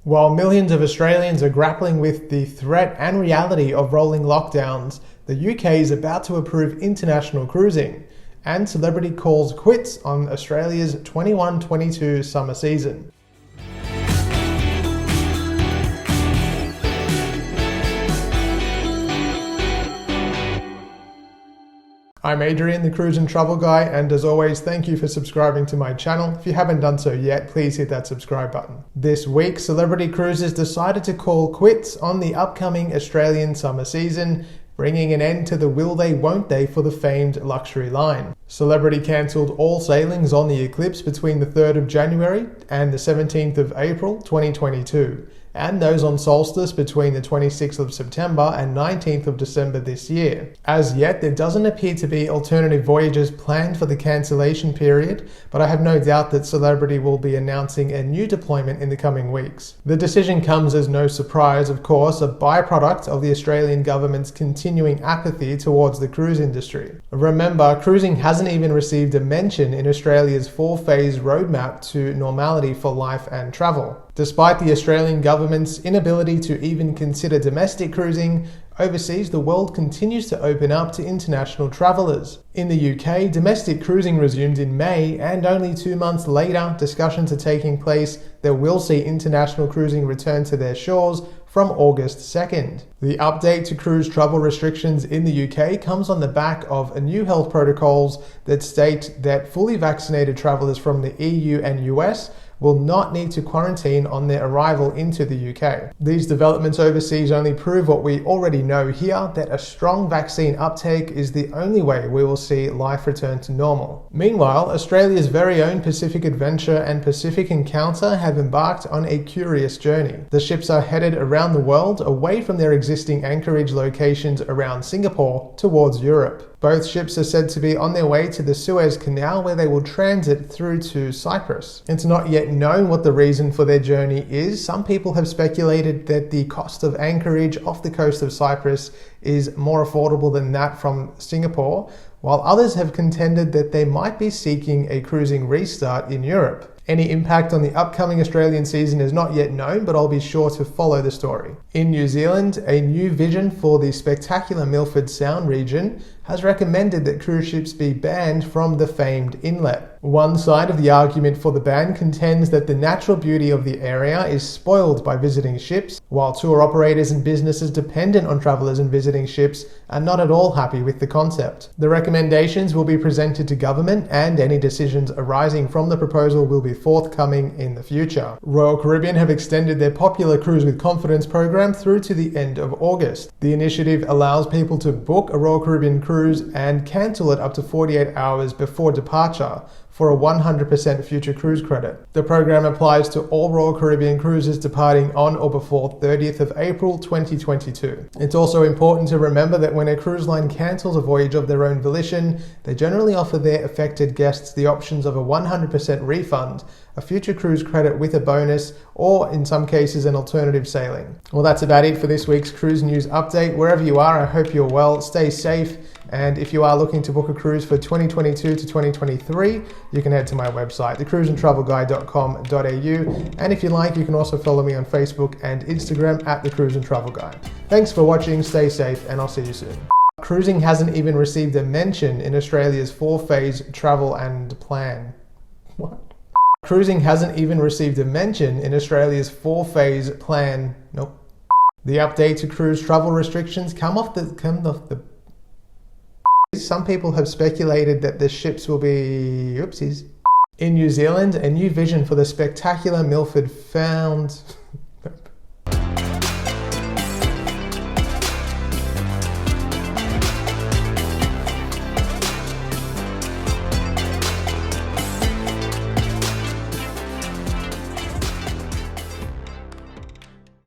While millions of Australians are grappling with the threat and reality of rolling lockdowns, the UK is about to approve international cruising, and celebrity calls quits on Australia's 21-22 summer season. I'm Adrian, the Cruise and Travel Guy, and as always, thank you for subscribing to my channel. If you haven't done so yet, please hit that subscribe button. This week, Celebrity Cruises decided to call quits on the upcoming Australian summer season, bringing an end to the will they won't they for the famed luxury line. Celebrity cancelled all sailings on the Eclipse between the 3rd of January and the 17th of April 2022, and those on Solstice between the 26th of September and 19th of December this year. As yet, there doesn't appear to be alternative voyages planned for the cancellation period, but I have no doubt that Celebrity will be announcing a new deployment in the coming weeks. The decision comes as no surprise, of course, a byproduct of the Australian government's continuing apathy towards the cruise industry. Remember, cruising hasn't even received a mention in Australia's 4-phase roadmap to normality for life and travel. Despite the Australian government's inability to even consider domestic cruising, overseas the world continues to open up to international travellers. In the UK, domestic cruising resumed in May, and only 2 months later, discussions are taking place that will see international cruising return to their shores from August 2nd. The update to cruise travel restrictions in the UK comes on the back of new health protocols that state that fully vaccinated travellers from the EU and US will not need to quarantine on their arrival into the UK. These developments overseas only prove what we already know here, that a strong vaccine uptake is the only way we will see life return to normal. Meanwhile, Australia's very own Pacific Adventure and Pacific Encounter have embarked on a curious journey. The ships are headed around the world, away from their existing anchorage locations around Singapore towards Europe. Both ships are said to be on their way to the Suez Canal, where they will transit through to Cyprus. It's not yet known what the reason for their journey is. Some people have speculated that the cost of anchorage off the coast of Cyprus is more affordable than that from Singapore, while others have contended that they might be seeking a cruising restart in Europe. Any impact on the upcoming Australian season is not yet known, but I'll be sure to follow the story. In New Zealand, a new vision for the spectacular Milford Sound region has recommended that cruise ships be banned from the famed inlet. One side of the argument for the ban contends that the natural beauty of the area is spoiled by visiting ships, while tour operators and businesses dependent on travellers and visiting ships are not at all happy with the concept. The recommendations will be presented to government, and any decisions arising from the proposal will be forthcoming in the future. Royal Caribbean have extended their popular Cruise with Confidence program through to the end of August. The initiative allows people to book a Royal Caribbean cruise and cancel it up to 48 hours before departure for a 100% future cruise credit. The program applies to all Royal Caribbean cruises departing on or before 30th of April 2022. It's also important to remember that when a cruise line cancels a voyage of their own volition, they generally offer their affected guests the options of a 100% refund, a future cruise credit with a bonus, or in some cases an alternative sailing. Well, that's about it for this week's cruise news update. Wherever you are, I hope you're well, stay safe, and if you are looking to book a cruise for 2022 to 2023, you can head to my website, thecruiseandtravelguy.com.au, and if you like, you can also follow me on Facebook and Instagram at The Cruise and Travel Guy. Thanks for watching, stay safe, and I'll see you soon. Cruising hasn't even received a mention in Australia's 4-phase travel and plan. What? Cruising hasn't even received a mention in Australia's 4-phase plan. Nope. The update to cruise travel restrictions come off the. Some people have speculated that the ships will be oopsies. In New Zealand, a new vision for the spectacular Milford found.